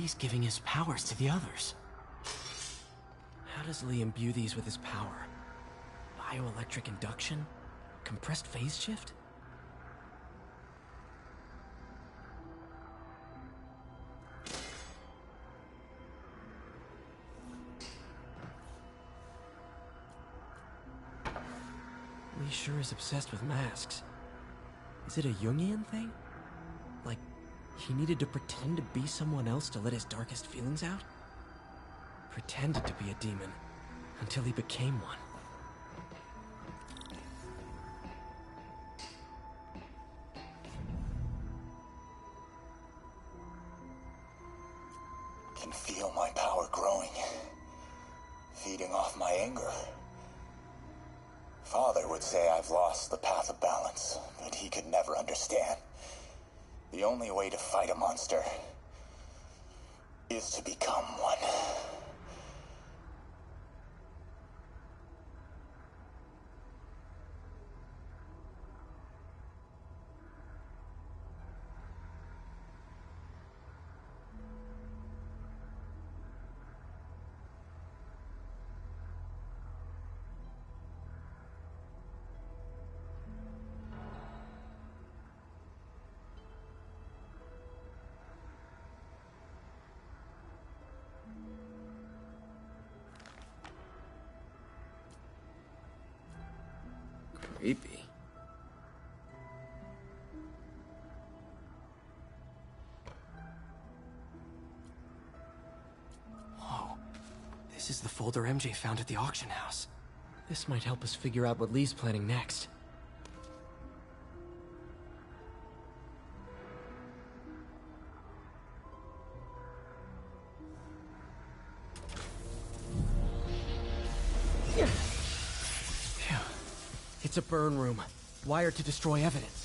he's giving his powers to the others. How does Lee imbue these with his power? Bioelectric induction? Compressed phase shift? Lee sure is obsessed with masks. Is it a Jungian thing? Like, he needed to pretend to be someone else to let his darkest feelings out? Pretended to be a demon, until he became one. Can feel my power growing, feeding off my anger. Father would say I've lost the path of balance, but he could never understand. The only way to fight a monster is to become one. Creepy. Whoa. This is the folder MJ found at the auction house. This might help us figure out what Lee's planning next. Phew. It's a burn room, wired to destroy evidence.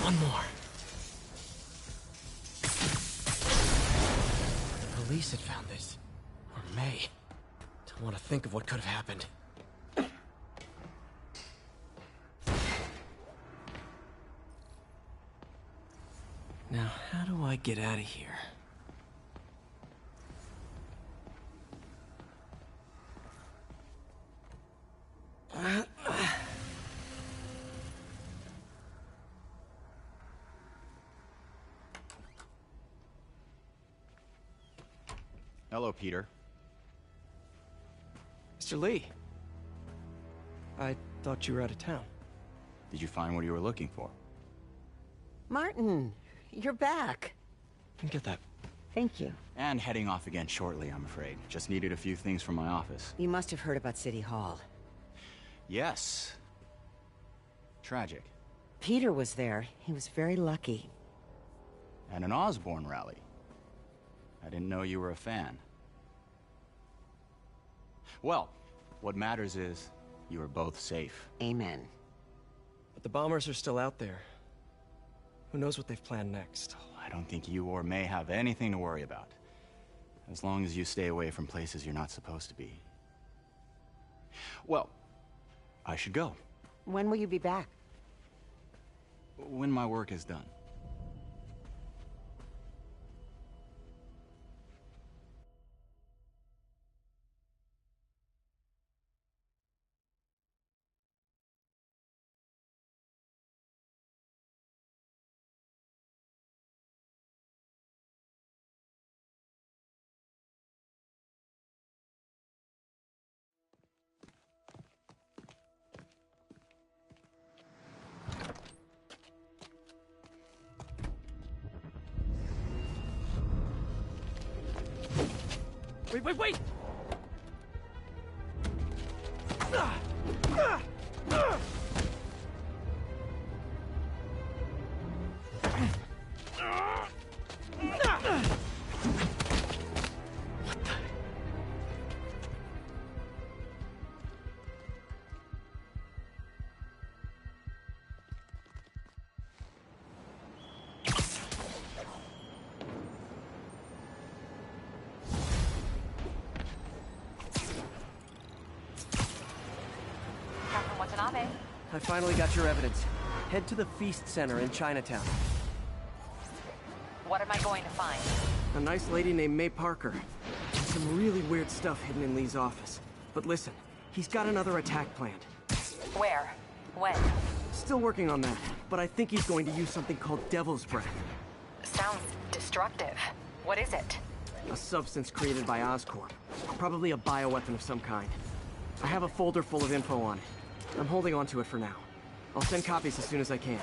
One more. The police had found this. Or may. Don't want to think of what could have happened. Now, how do I get out of here? Hello, Peter. Mr. Lee. I thought you were out of town. Did you find what you were looking for? Martin, you're back. Didn't get that. Thank you. And heading off again shortly, I'm afraid. Just needed a few things from my office. You must have heard about City Hall. Yes. Tragic. Peter was there. He was very lucky. And an Osborn rally. I didn't know you were a fan. Well, what matters is you are both safe. Amen. But the bombers are still out there. Who knows what they've planned next? I don't think you or May have anything to worry about. As long as you stay away from places you're not supposed to be. Well, I should go. When will you be back? When my work is done. Wait! I finally got your evidence. Head to the Feast Center in Chinatown. What am I going to find? A nice lady named May Parker. There's some really weird stuff hidden in Lee's office. But listen, he's got another attack planned. Where? When? Still working on that, but I think he's going to use something called Devil's Breath. Sounds destructive. What is it? A substance created by Oscorp. Probably a bioweapon of some kind. I have a folder full of info on it. I'm holding on to it for now. I'll send copies as soon as I can.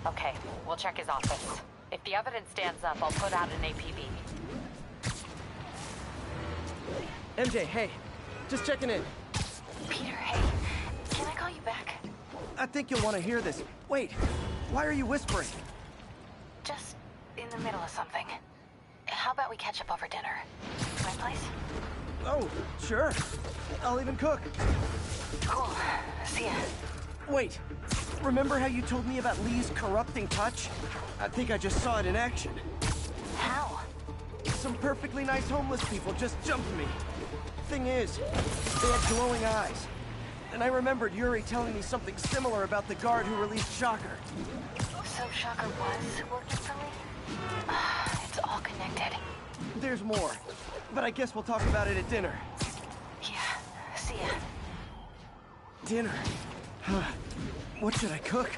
Okay, we'll check his office. If the evidence stands up, I'll put out an APB. MJ, hey. Just checking in. Peter, hey. Can I call you back? I think you'll want to hear this. Wait, why are you whispering? Just in the middle of something. How about we catch up over dinner? My place? Oh, sure. I'll even cook. Cool. See ya. Wait, remember how you told me about Lee's corrupting touch? I think I just saw it in action. How? Some perfectly nice homeless people just jumped me. Thing is, they had glowing eyes. And I remembered Yuri telling me something similar about the guard who released Shocker. So Shocker was working for me? It's all connected. There's more, but I guess we'll talk about it at dinner. Yeah, see ya. Dinner? What should I cook?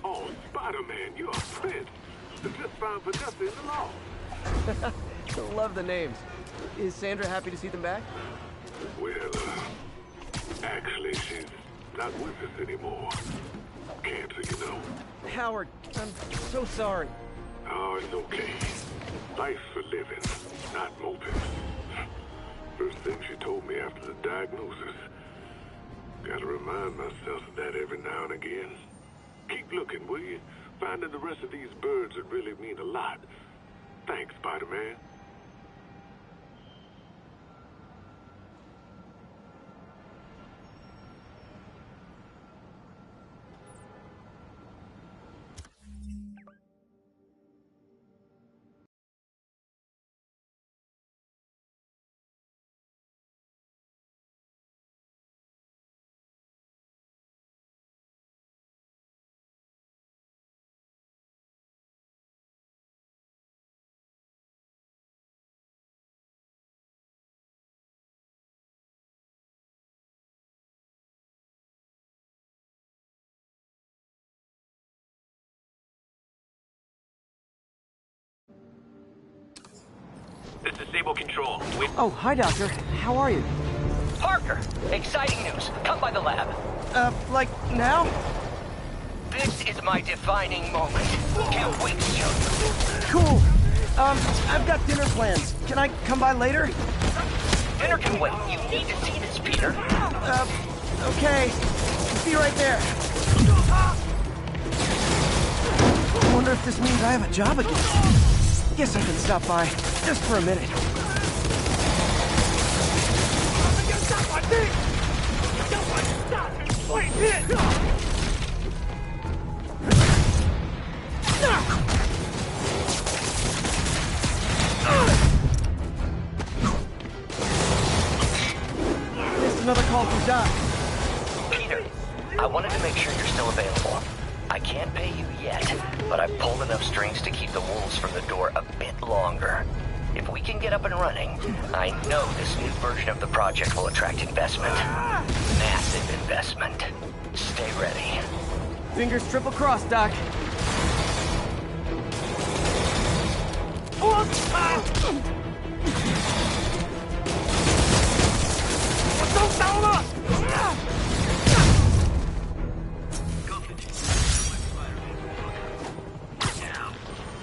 Oh, Spider-Man, you're a prince. Just found Vanessa in the law. Love the names. Is Sandra happy to see them back? Well, actually, she's not with us anymore. Cancer, you know. Howard, I'm so sorry. Oh, it's okay. Life's for living, not moping. First thing she told me after the diagnosis. Gotta remind myself of that every now and again. Keep looking, will you? Finding the rest of these birds would really mean a lot. Thanks, Spider-Man. This is Sable Control. Oh, hi, Doctor. How are you? Parker! Exciting news. Come by the lab. Like now? This is my defining moment. Can't wait to show you. Cool. I've got dinner plans. Can I come by later? Dinner can wait. You need to see this, Peter. Okay. Be right there. I wonder if this means I have a job again. Guess I can stop by, just for a minute. Missed another call from Doc. Peter, I wanted to make sure you're still available. I can't pay you yet, but I've pulled enough strings to keep the wolves from the door a bit longer. If we can get up and running, I know this new version of the project will attract investment. Massive investment. Stay ready. Fingers triple crossed, Doc.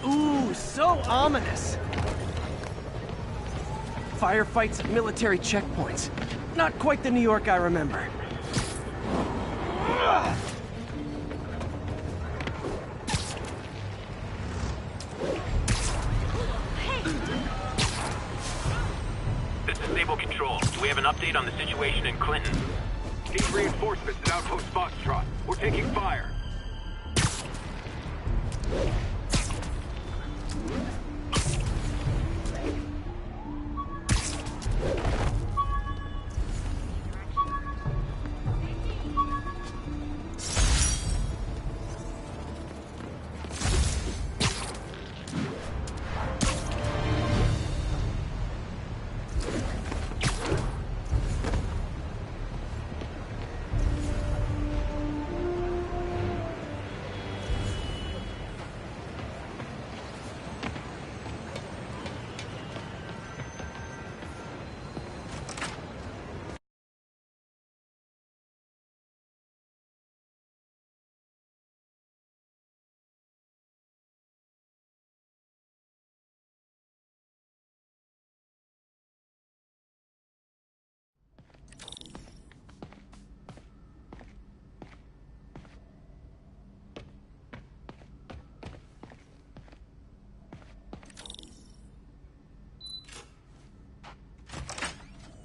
Ooh, so ominous. Firefights at military checkpoints. Not quite the New York I remember. This is Sable Control. Do we have an update on the situation in Clinton? Need reinforcements at Outpost Foxtrot. We're taking fire.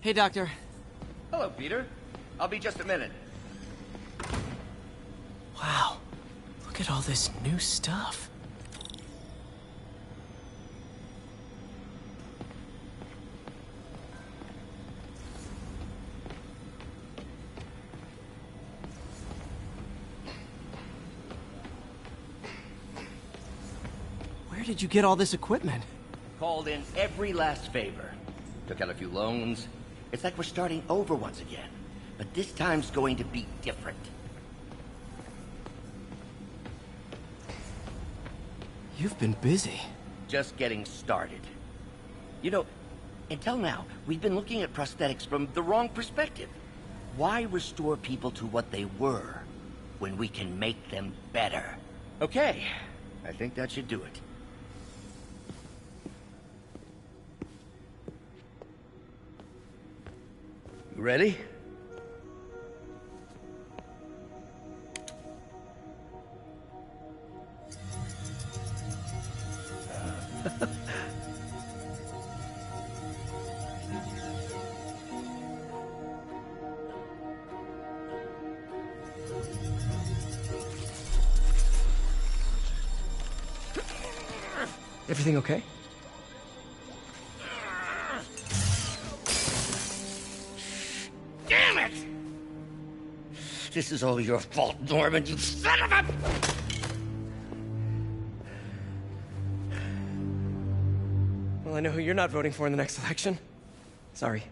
Hey, Doctor. Hello, Peter. I'll be just a minute. Wow. Look at all this new stuff. Where did you get all this equipment? Called in every last favor. Took out a few loans. It's like we're starting over once again. But this time's going to be different. You've been busy. Just getting started. You know, until now, we've been looking at prosthetics from the wrong perspective. Why restore people to what they were when we can make them better? Okay, I think that should do it. You ready? Everything okay? Damn it! This is all your fault, Norman, you son of a... Well, I know who you're not voting for in the next election. Sorry.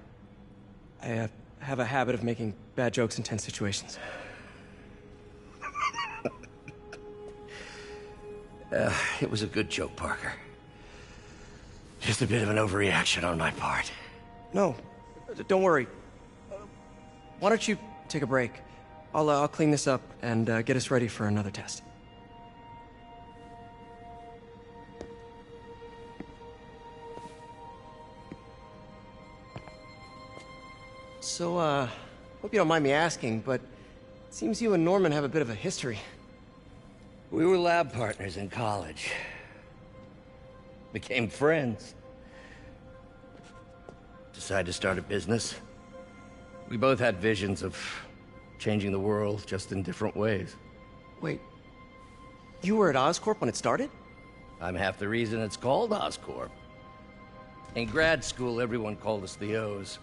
I have a habit of making bad jokes in tense situations. It was a good joke, Parker. Just a bit of an overreaction on my part. No, don't worry. Why don't you take a break? I'll clean this up and get us ready for another test. So, hope you don't mind me asking, but it seems you and Norman have a bit of a history. We were lab partners in college. Became friends. Decided to start a business. We both had visions of changing the world, just in different ways. Wait, you were at Oscorp when it started? I'm half the reason it's called Oscorp. In grad school, everyone called us the O's.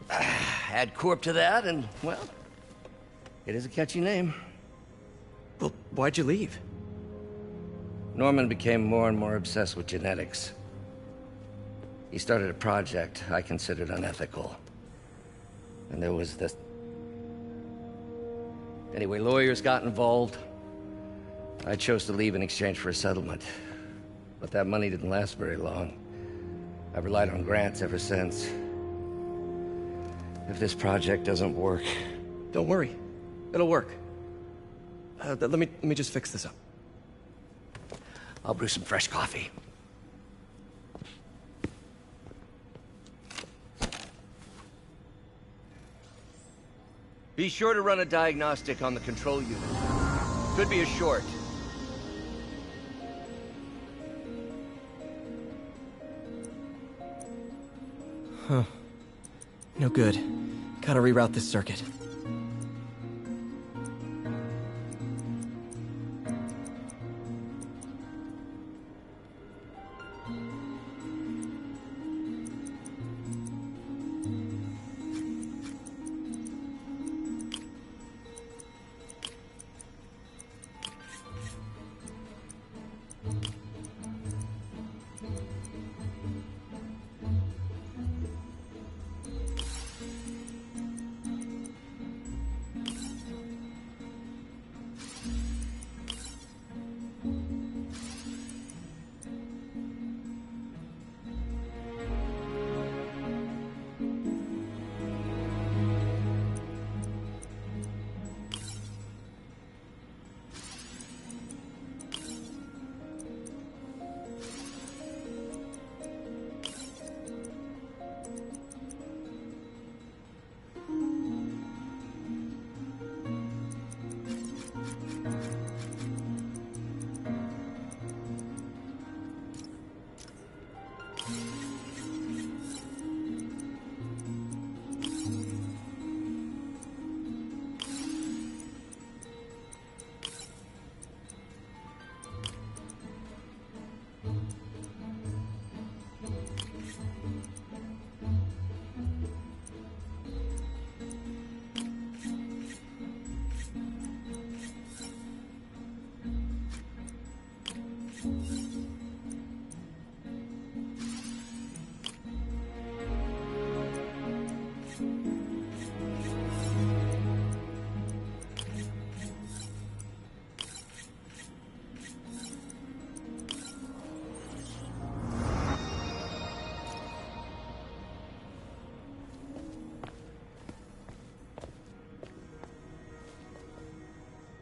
Add Corp to that, and, well, it is a catchy name. Well, why'd you leave? Norman became more and more obsessed with genetics. He started a project I considered unethical. And there was this... Anyway, lawyers got involved. I chose to leave in exchange for a settlement. But that money didn't last very long. I've relied on grants ever since. If this project doesn't work... Don't worry. It'll work. Let me just fix this up. I'll brew some fresh coffee. Be sure to run a diagnostic on the control unit. Could be a short. Huh. No good. Gotta reroute this circuit.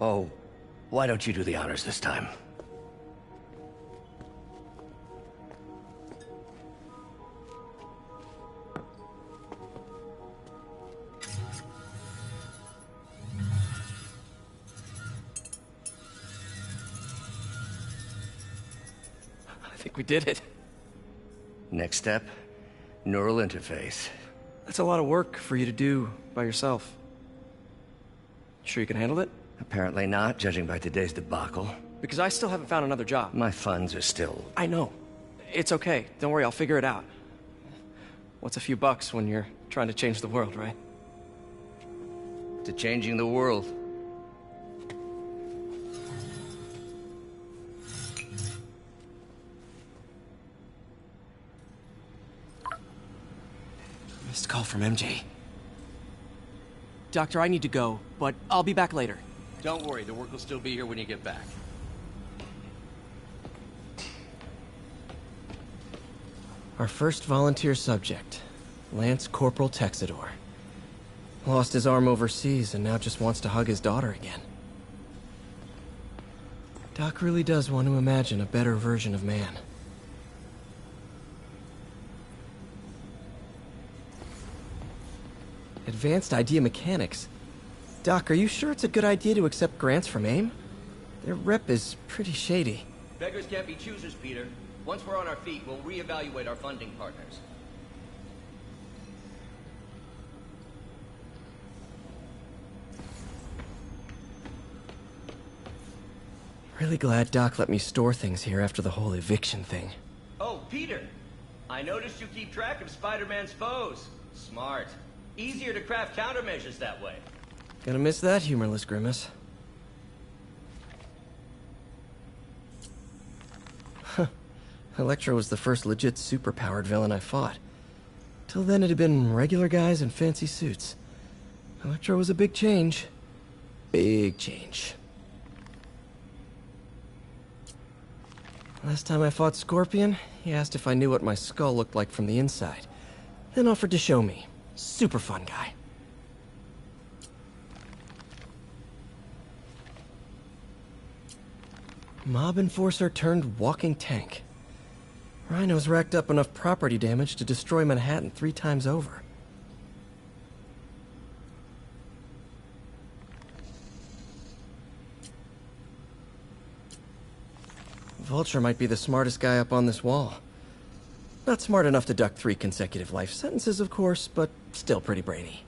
Oh, why don't you do the honors this time? I think we did it. Next step, neural interface. That's a lot of work for you to do by yourself. Sure you can handle it? Apparently not, judging by today's debacle. Because I still haven't found another job. My funds are still... I know. It's okay. Don't worry, I'll figure it out. What's a few bucks when you're trying to change the world, right? to changing the world. Missed call from MJ. Doctor, I need to go, but I'll be back later. Don't worry, the work will still be here when you get back. Our first volunteer subject, Lance Corporal Texidor. Lost his arm overseas and now just wants to hug his daughter again. Doc really does want to imagine a better version of man. Advanced Idea Mechanics. Doc, are you sure it's a good idea to accept grants from AIM? Their rep is pretty shady. Beggars can't be choosers, Peter. Once we're on our feet, we'll reevaluate our funding partners. Really glad Doc let me store things here after the whole eviction thing. Oh, Peter! I noticed you keep track of Spider-Man's foes. Smart. Easier to craft countermeasures that way. Gonna miss that humorless grimace. Huh. Electro was the first legit superpowered villain I fought. Till then it had been regular guys in fancy suits. Electro was a big change. Big change. Last time I fought Scorpion, he asked if I knew what my skull looked like from the inside. Then offered to show me. Super fun guy. Mob enforcer turned walking tank. Rhino's racked up enough property damage to destroy Manhattan 3 times over. Vulture might be the smartest guy up on this wall. Not smart enough to duck 3 consecutive life sentences, of course, but still pretty brainy.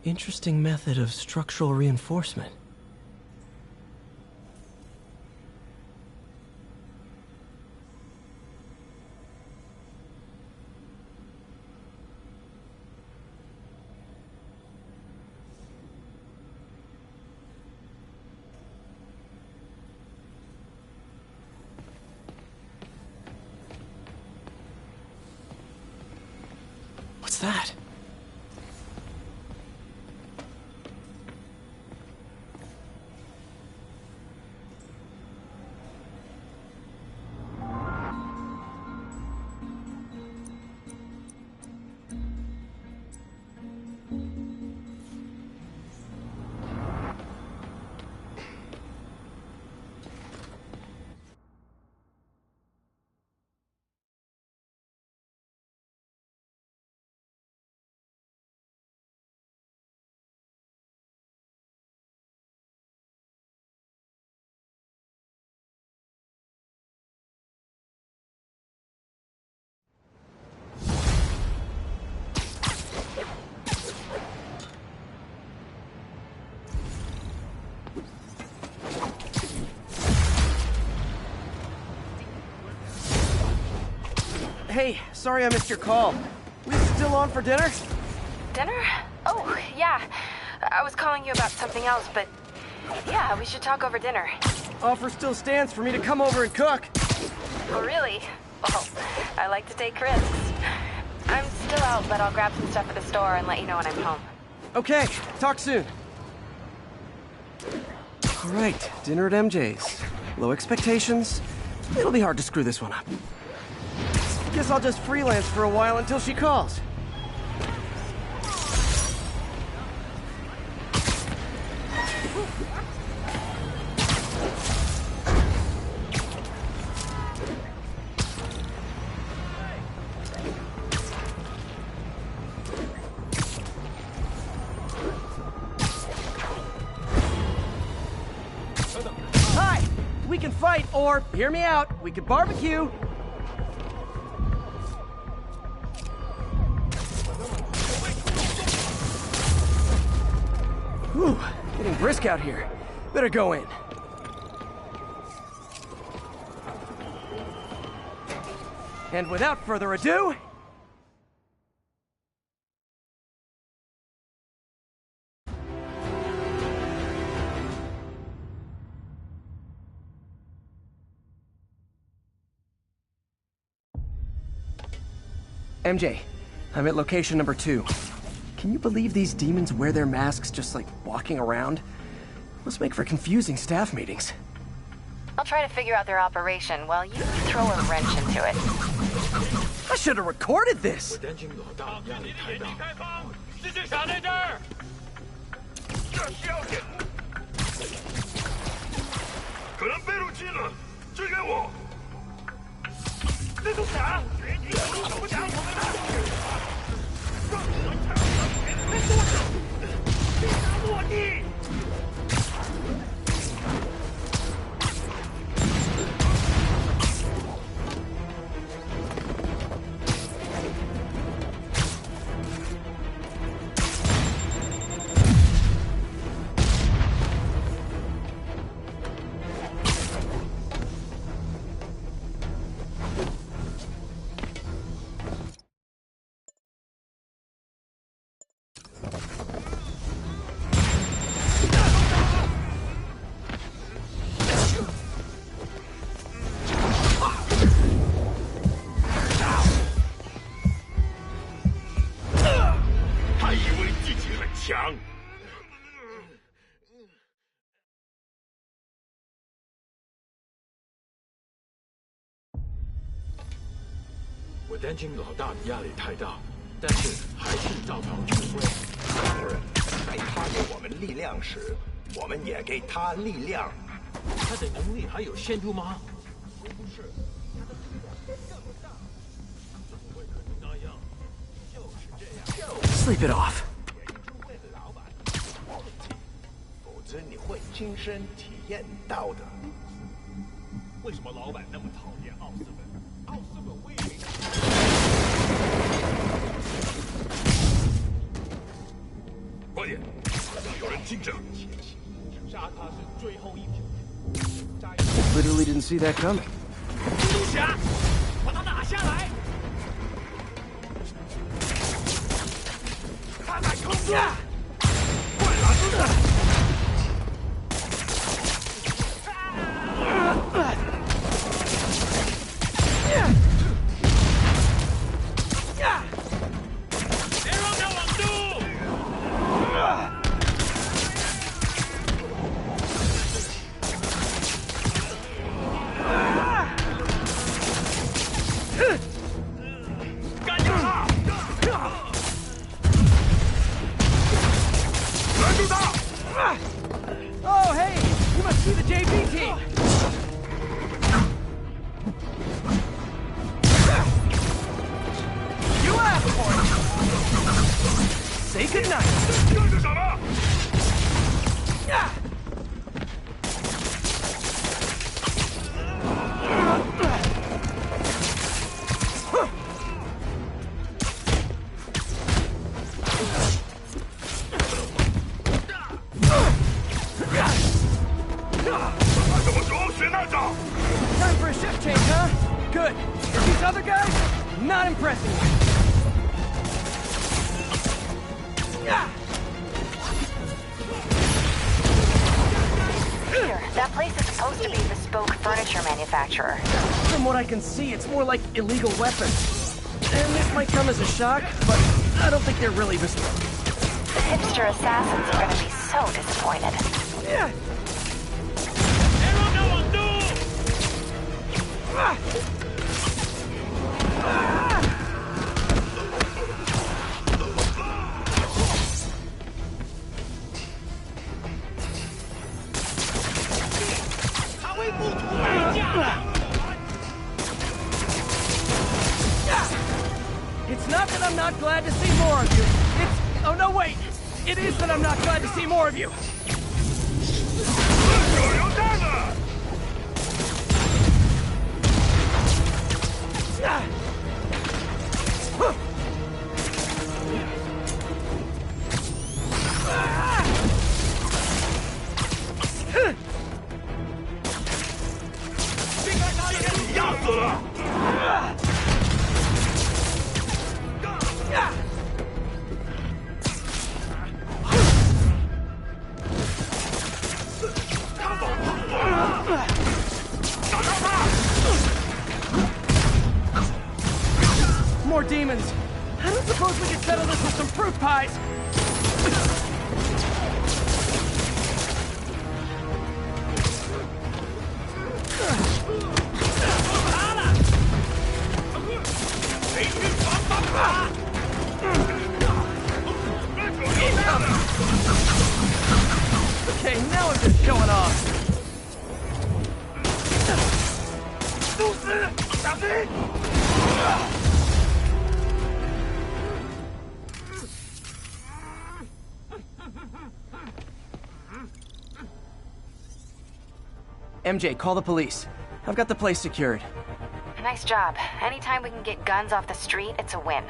Interesting method of structural reinforcement. What's that? Hey, sorry I missed your call. We still on for dinner? Dinner? Oh, yeah. I was calling you about something else, but yeah, we should talk over dinner. Offer still stands for me to come over and cook. Oh, really? Well, I like to take risks. I'm still out, but I'll grab some stuff at the store and let you know when I'm home. Okay, talk soon. All right, dinner at MJ's. Low expectations. It'll be hard to screw this one up. Guess I'll just freelance for a while until she calls. Hi! We can fight, or, hear me out, we could barbecue. Whew, getting brisk out here. Better go in. And without further ado... MJ, I'm at location number 2. Can you believe these demons wear their masks just like walking around? Must make for confusing staff meetings. I'll try to figure out their operation while you throw a wrench into it. I should have recorded this!我担心老大的压力太大，但是还是照常指挥。当然，在他给我们力量时，我们也给他力量。他的能力还有限度吗？不是，他的力量更大。怎么会可能那样？就是这样。Sleep it off. 为了老板，否则你会亲身体验到的。为什么老板那么讨厌奥斯本？奥斯本威名。 快点！好像有人盯着。杀他是最后一条。 Literally didn't see that coming. 蜘蛛侠，把他拿下来！他在空中，快拿住他！ Oh, hey! You must be the JV team! You asked for it! Say goodnight! 干着什么？ Time for a shift change, huh? Good. These other guys? Not pressing you. Peter, that place is supposed to be a bespoke furniture manufacturer. From what I can see, it's more like illegal weapons. And this might come as a shock, but I don't think they're really bespoke. The hipster assassins are gonna be so disappointed. Yeah. It's not that I'm not glad to see more of you. It's... oh no, wait! It is that I'm not glad to see more of you. More demons. I don't suppose we could settle this with some fruit pies. Okay, now I'm just showing off. MJ, call the police. I've got the place secured. Nice job. Anytime we can get guns off the street, it's a win.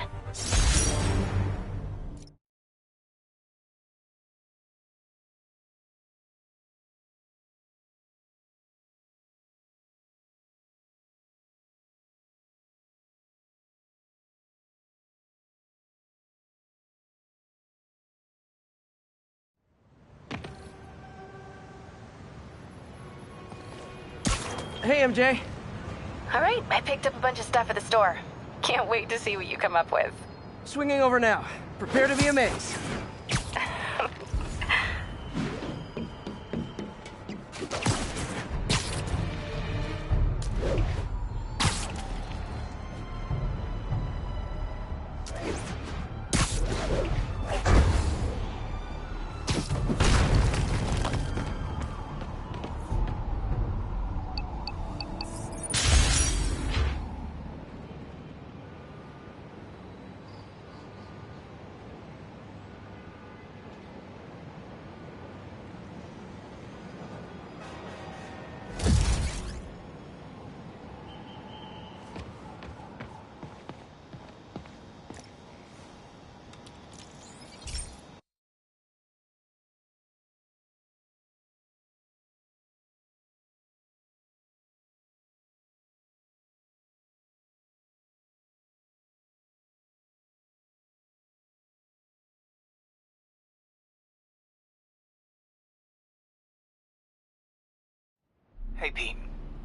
Hey, MJ. All right, I picked up a bunch of stuff at the store. Can't wait to see what you come up with. Swinging over now. Prepare to be amazed. Hey, Pete.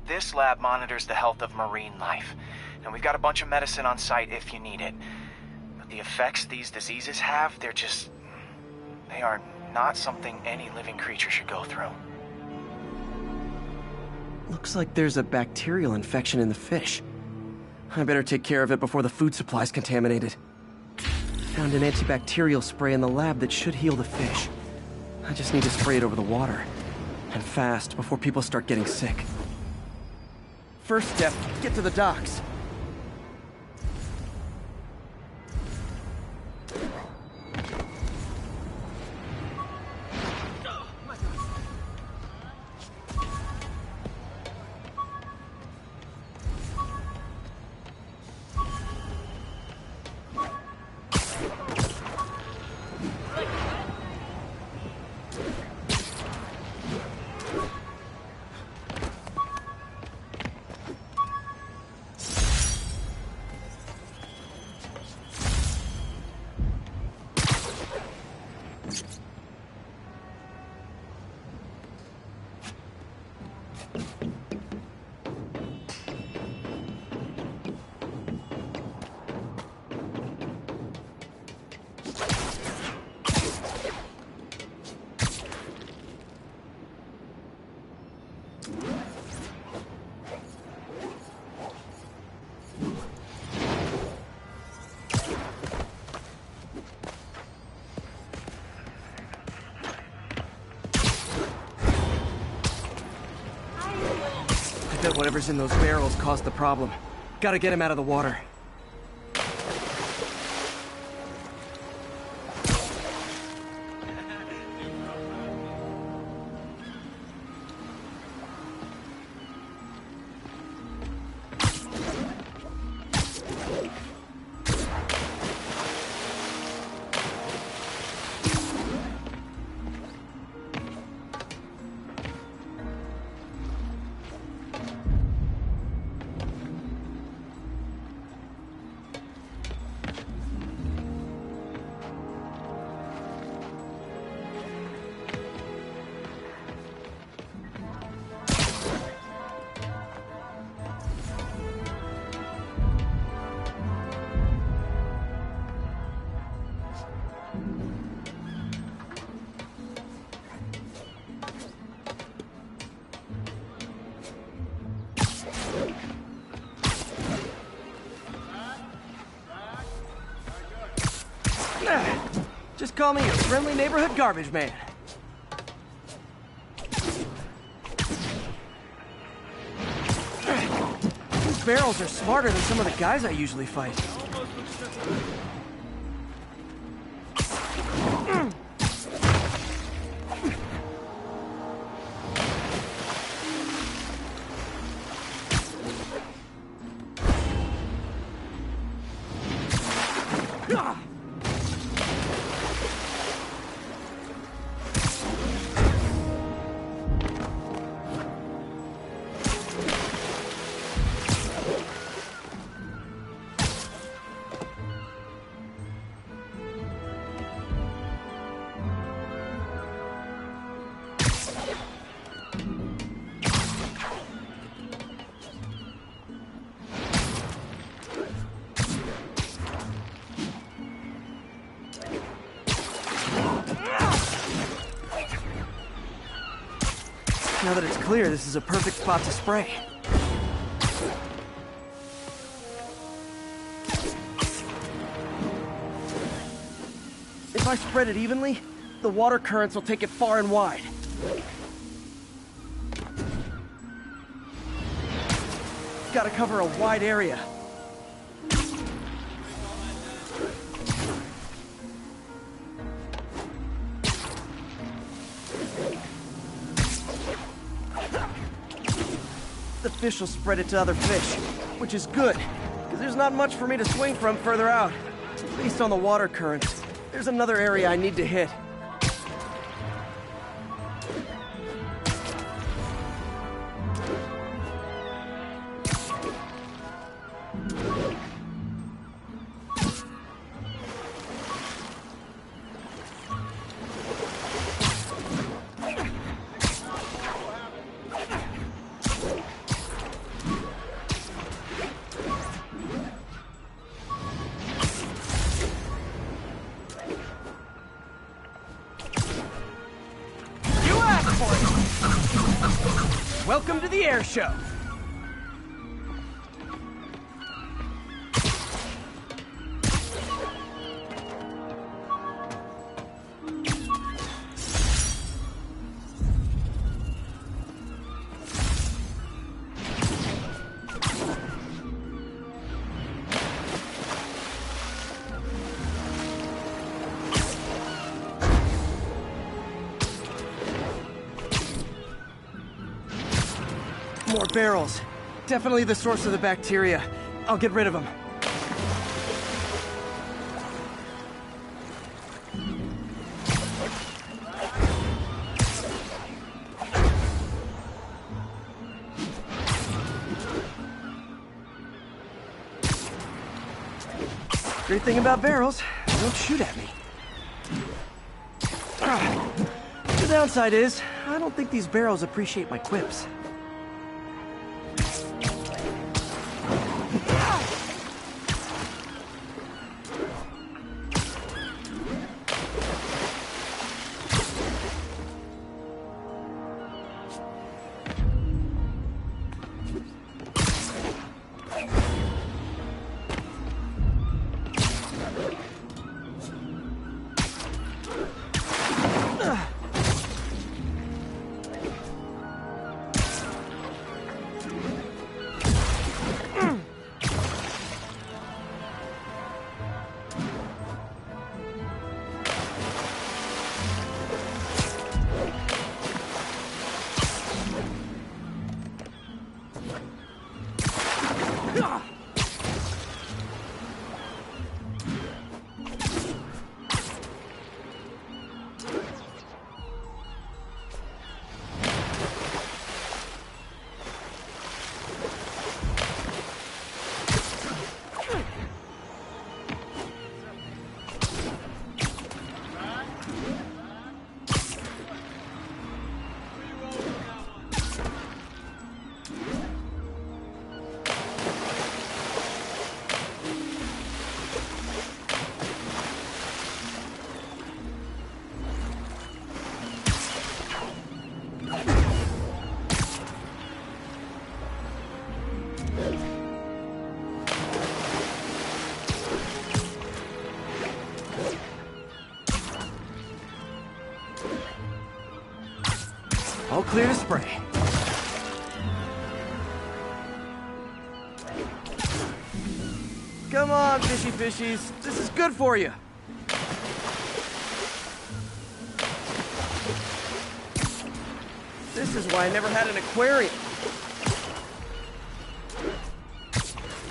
This lab monitors the health of marine life, and we've got a bunch of medicine on site if you need it. But the effects these diseases have, they are not something any living creature should go through. Looks like there's a bacterial infection in the fish. I better take care of it before the food supply's contaminated. Found an antibacterial spray in the lab that should heal the fish. I just need to spray it over the water. And fast, before people start getting sick. First step, get to the docks. bet whatever's in those barrels caused the problem. Gotta get him out of the water. Just call me your friendly neighborhood garbage man. These barrels are smarter than some of the guys I usually fight. Now that it's clear, this is a perfect spot to spray. If I spread it evenly, the water currents will take it far and wide. Gotta cover a wide area. The fish will spread it to other fish, which is good, because there's not much for me to swing from further out. Based on the water currents, there's another area I need to hit. Welcome to the air show. More barrels. Definitely the source of the bacteria. I'll get rid of them. Great thing about barrels, they don't shoot at me. The downside is, I don't think these barrels appreciate my quips. All clear to spray. Come on, fishy fishies. This is good for you. This is why I never had an aquarium.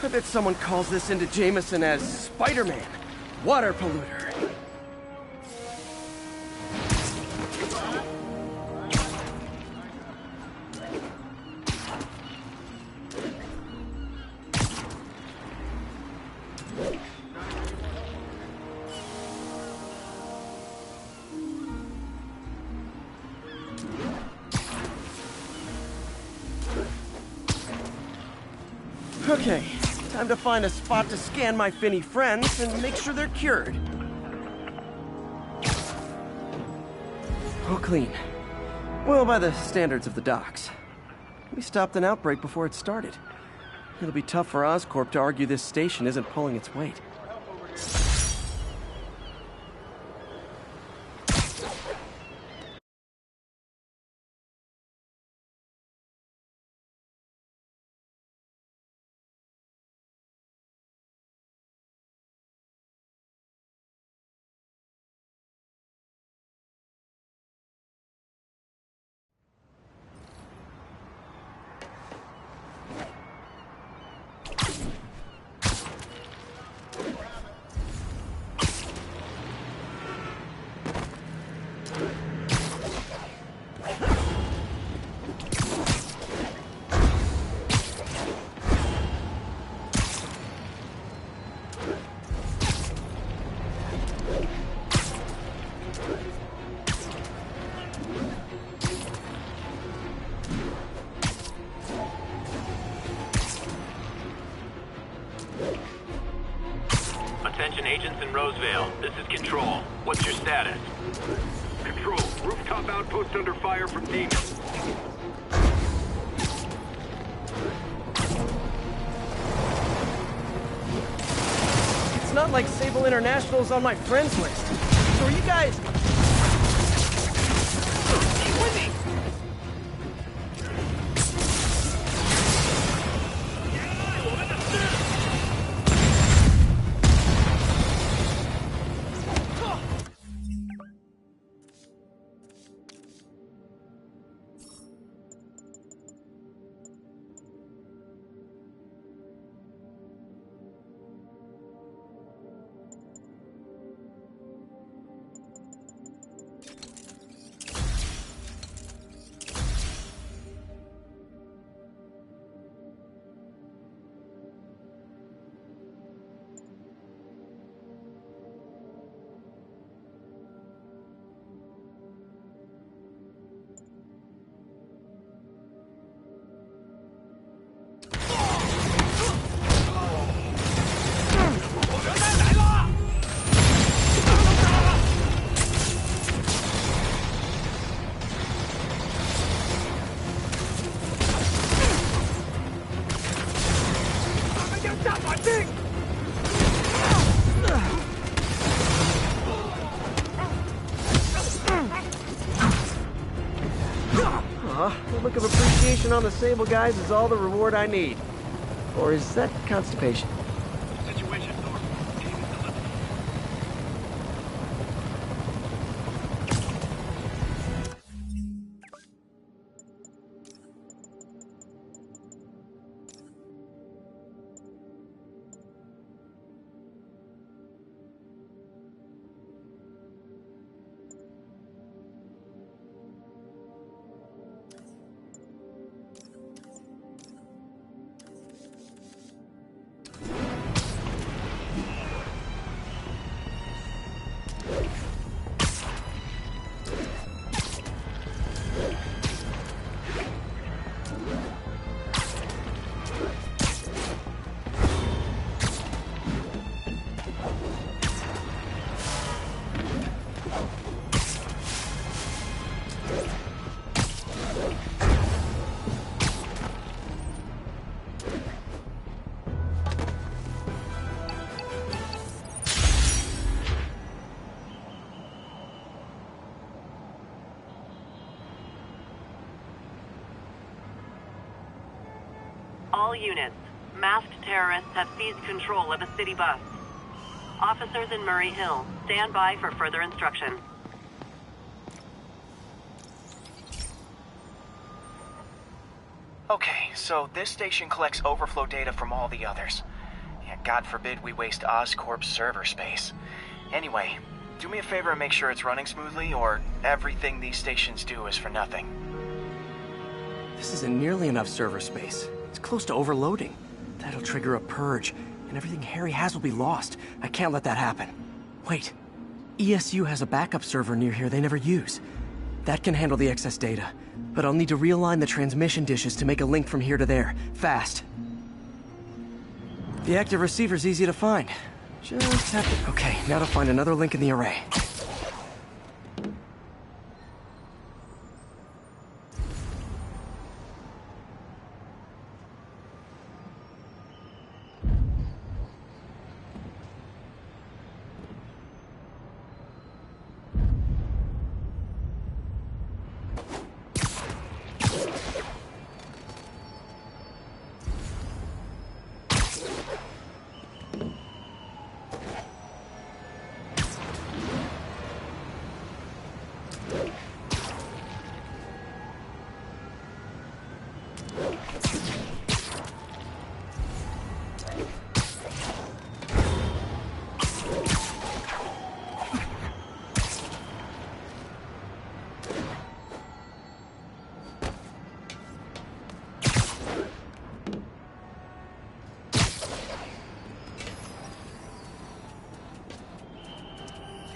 I bet someone calls this into Jameson as Spider-Man, water polluter. Okay, time to find a spot to scan my finny friends and make sure they're cured. Oh, clean. Well, by the standards of the docks. We stopped an outbreak before it started. It'll be tough for Oscorp to argue this station isn't pulling its weight. Attention agents in Rosevale. This is Control. What's your status? Control, rooftop outpost under fire from demons. It's not like Sable International's on my friends list. So are you guys... Windy! A look of appreciation on the Sable guys is all the reward I need. Or is that constipation? Situation normal. All units. Masked terrorists have seized control of a city bus. Officers in Murray Hill, stand by for further instruction. Okay, so this station collects overflow data from all the others. Yeah, God forbid we waste Oscorp's server space. Anyway, do me a favor and make sure it's running smoothly, or everything these stations do is for nothing. This isn't nearly enough server space. It's close to overloading. That'll trigger a purge, and everything Harry has will be lost. I can't let that happen. Wait. ESU has a backup server near here they never use. That can handle the excess data, but I'll need to realign the transmission dishes to make a link from here to there, fast. The active receiver's easy to find. Just have to... Okay, now to find another link in the array.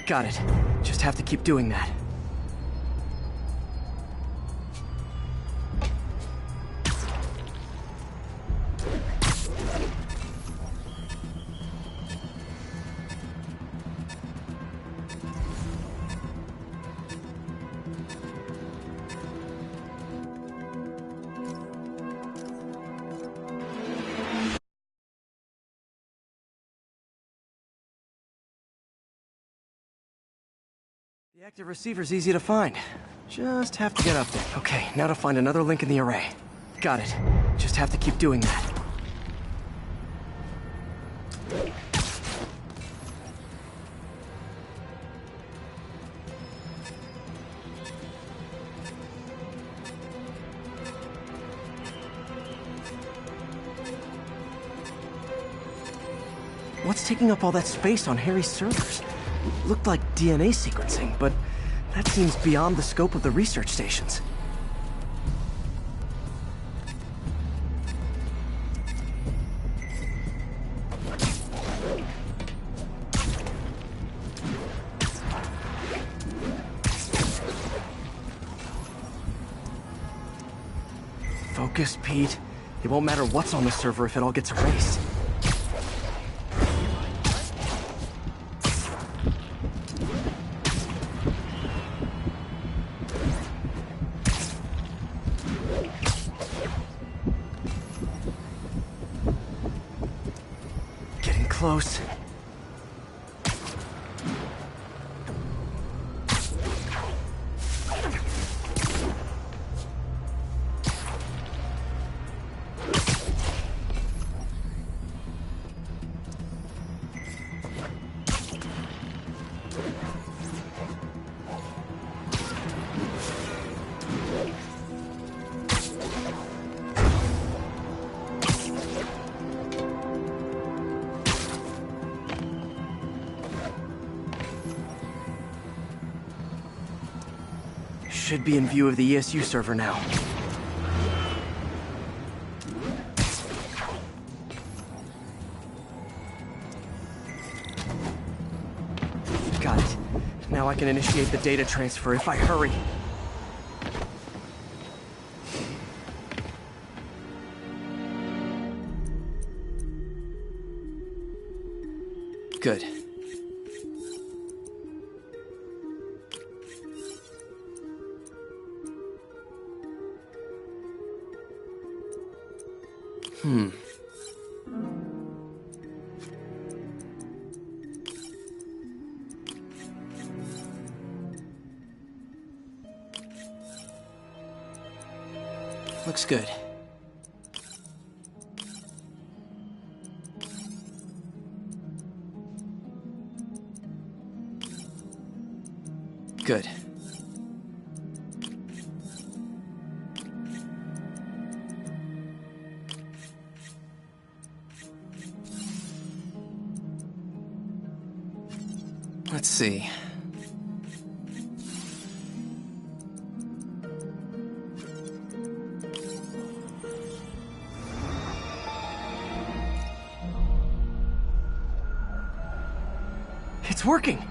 Got it. Just have to keep doing that. The active receiver's easy to find. Just have to get up there. Okay, now to find another link in the array. Got it. Just have to keep doing that. What's taking up all that space on Harry's servers? Looked like DNA sequencing, but that seems beyond the scope of the research stations. Focus, Pete. It won't matter what's on the server if it all gets erased. Close. Should be in view of the ESU server now. Got it. Now I can initiate the data transfer if I hurry. Good. Looks good. Good. Let's see. It's working!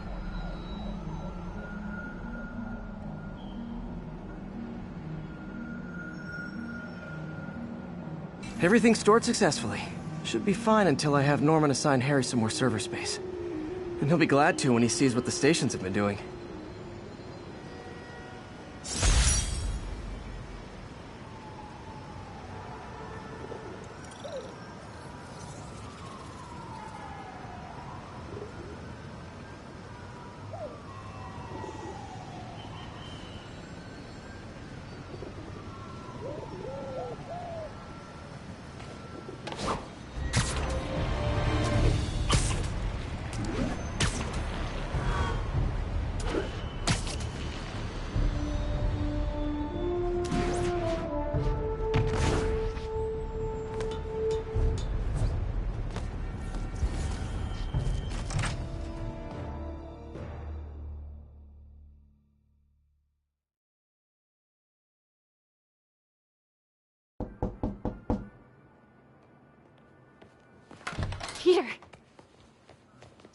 Everything's stored successfully. Should be fine until I have Norman assign Harry some more server space. And he'll be glad to when he sees what the stations have been doing. Peter!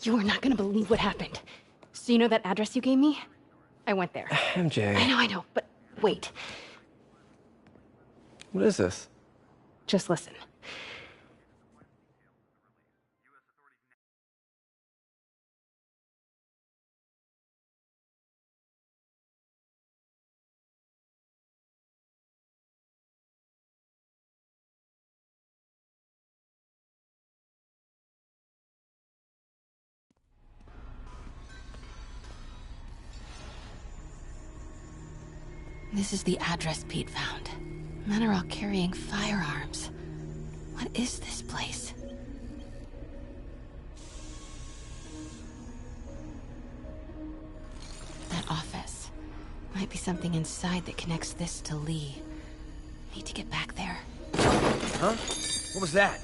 You are not gonna believe what happened. So you know that address you gave me? I went there. MJ. I know, but wait. What is this? Just listen. This is the address Pete found. Men are all carrying firearms. What is this place? That office. Might be something inside that connects this to Lee. Need to get back there. Huh? What was that?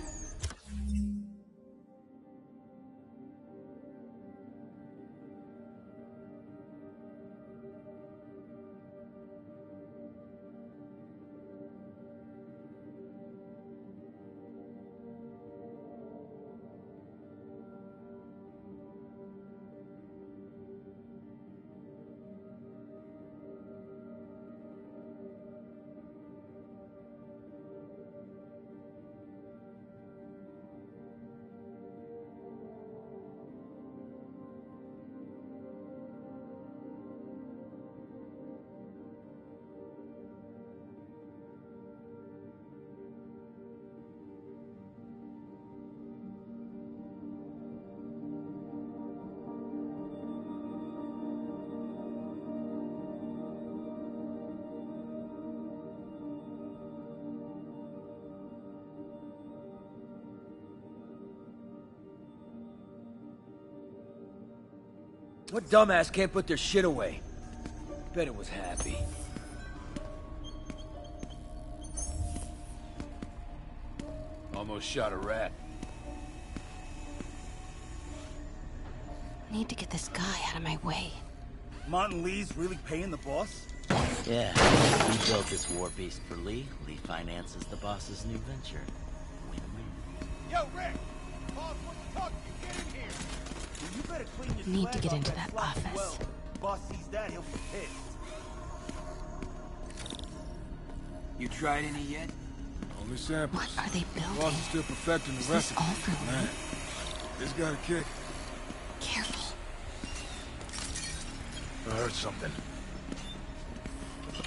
What dumbass can't put their shit away? Bet it was happy. Almost shot a rat. Need to get this guy out of my way. Martin Lee's really paying the boss? Yeah, he built this war beast for Lee. Lee finances the boss's new venture. Win-win. Yo, Rick! Boss wants to talk to you. Get in here! Well, you better clean your Need to swag get off into that that sloppy office. well. Boss sees that, he'll be pissed. You tried any yet? Only samples. What are they building? Boss is still perfecting the Is recipe. this all for Lee? Man, this got a kick. Careful. I heard something.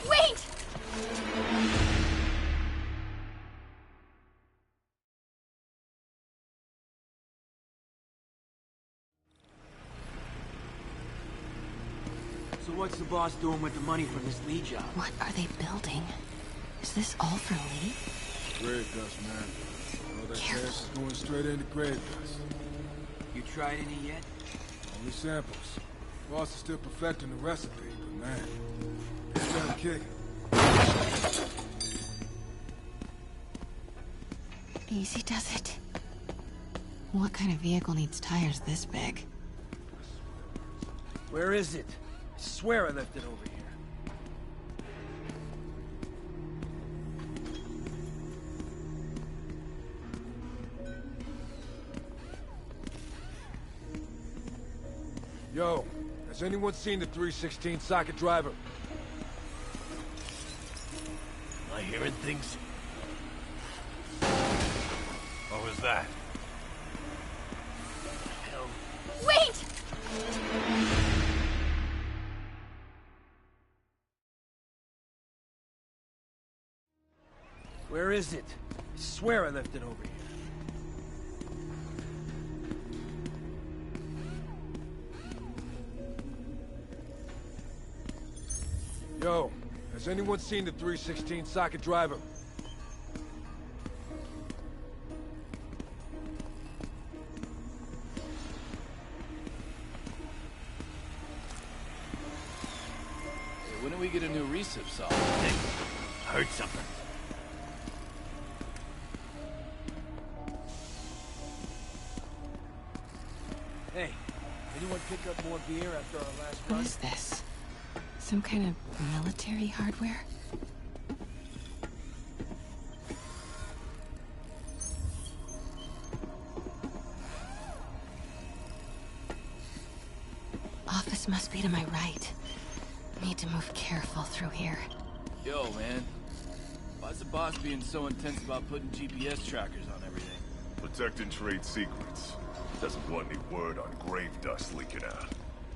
Wait! So what's the boss doing with the money from this Lee job? What are they building? Is this all for Lee? Grave dust, man. All that cash is going straight into grave dust. You tried any yet? Only samples. Boss is still perfecting the recipe. Man, it's got a kick. Easy does it. What kind of vehicle needs tires this big? Where is it? I swear I left it over here. Yo, has anyone seen the 316 socket driver? Am I hearing things? What was that? Hell. Wait! Where is it? I swear I left it over here. Yo, has anyone seen the 316 socket driver? Hey, when do we get a new recip saw? Hey, I heard something. Hey, anyone pick up more gear after our last What run? is this? Some kind of military hardware? Office must be to my right. Need to move careful through here. Yo, man. Why's the boss being so intense about putting GPS trackers on everything? Protecting trade secrets. Doesn't want any word on grave dust leaking out.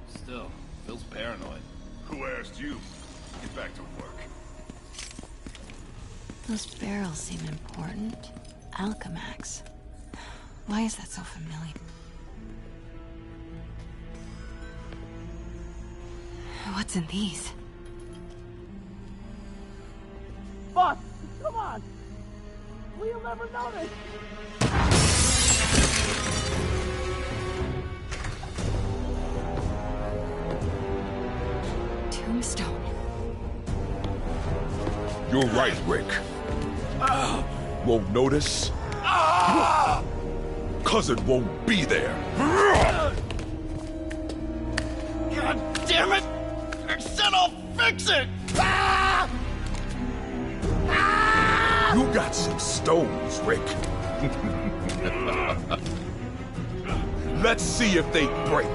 Still, Phil's paranoid. Who asked you? Get back to work. Those barrels seem important. Alchemax. Why is that so familiar? What's in these? Boss, come on! We'll never notice! Tombstone. You're right, Rick. Won't notice? Cause it won't be there. God damn it! I said I'll fix it! You got some stones, Rick. Let's see if they break.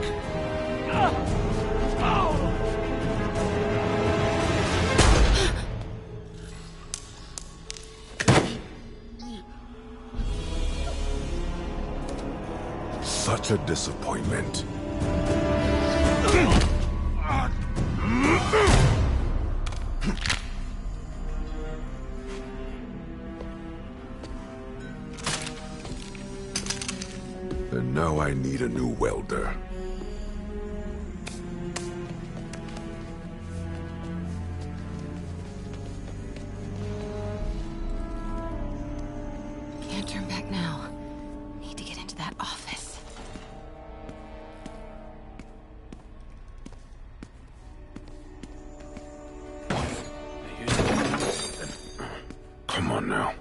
Such a disappointment. And now I need a new welder. Can't turn back now. Need to get into that office. Come on now.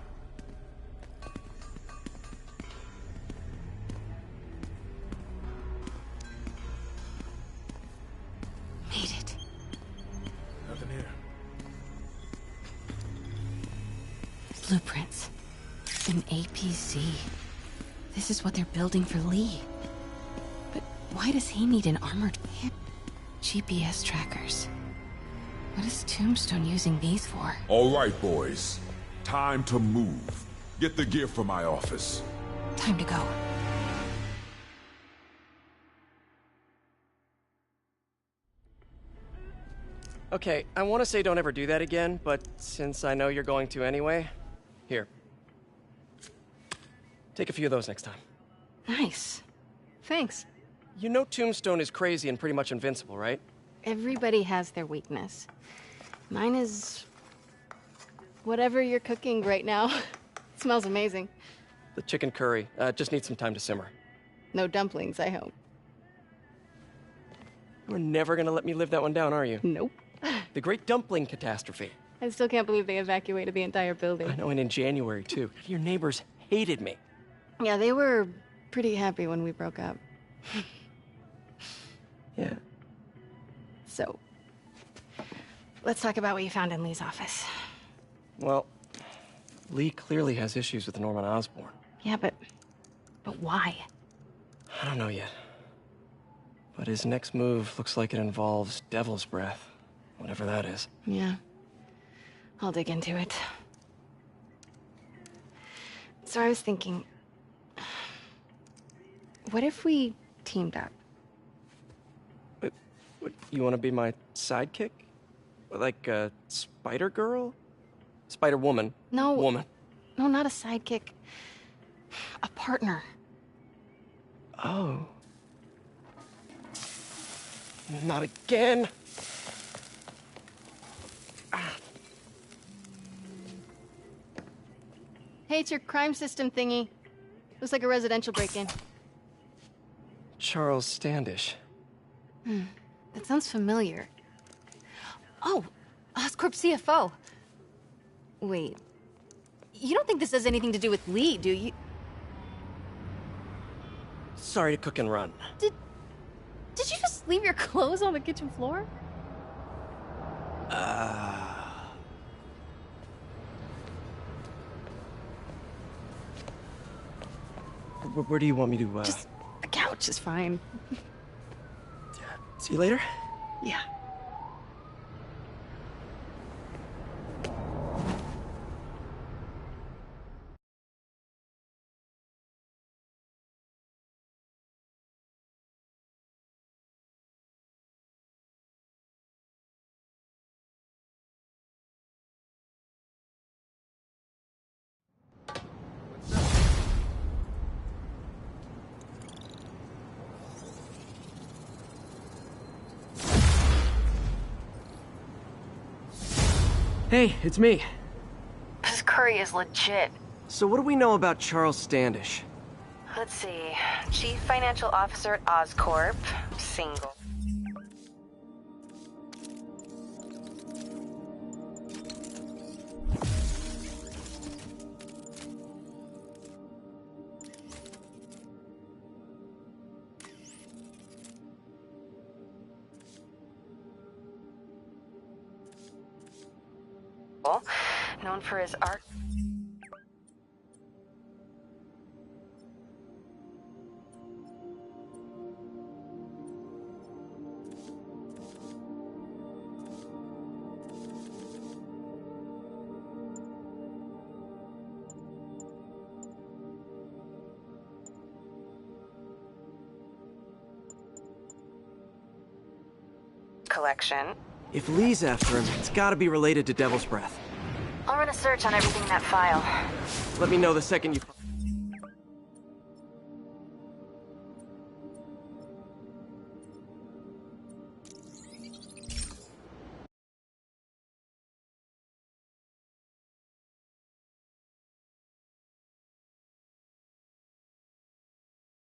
Made it. Nothing here. Blueprints. An APC. This is what they're building for Lee. But why does he need an armored van? GPS trackers. What is Tombstone using these for? All right, boys. Time to move. Get the gear from my office. Time to go. Okay, I want to say don't ever do that again, but since I know you're going to anyway, here. Take a few of those next time. Nice. Thanks. You know Tombstone is crazy and pretty much invincible, right? Everybody has their weakness. Mine is... whatever you're cooking right now. It smells amazing. The chicken curry. Just needs some time to simmer. No dumplings, I hope. You're never gonna let me live that one down, are you? Nope. The Great Dumpling Catastrophe. I still can't believe they evacuated the entire building. I know, and in January, too. Your neighbors hated me. Yeah, they were pretty happy when we broke up. Yeah. So, let's talk about what you found in Lee's office. Well, Lee clearly has issues with Norman Osborn. Yeah, but why? I don't know yet. But his next move looks like it involves Devil's Breath, whatever that is. Yeah. I'll dig into it. So I was thinking, what if we teamed up? What, you want to be my sidekick? Like a Spider-Girl? Spider-Woman. No. Woman. No, not a sidekick. A partner. Oh. Not again. Hey, it's your crime system thingy. Looks like a residential break-in. Charles Standish. That sounds familiar. Oh, Oscorp CFO. Wait. You don't think this has anything to do with Lee, do you? Sorry to cook and run. Did you just leave your clothes on the kitchen floor? Where do you want me to, Just the couch is fine. See you later? Yeah. Hey, it's me. This curry is legit. So what do we know about Charles Standish? Let's see. Chief Financial Officer at Oscorp. Single. Known for his art. Collection. If Lee's after him, it's gotta be related to Devil's Breath. I'll run a search on everything in that file. Let me know the second you...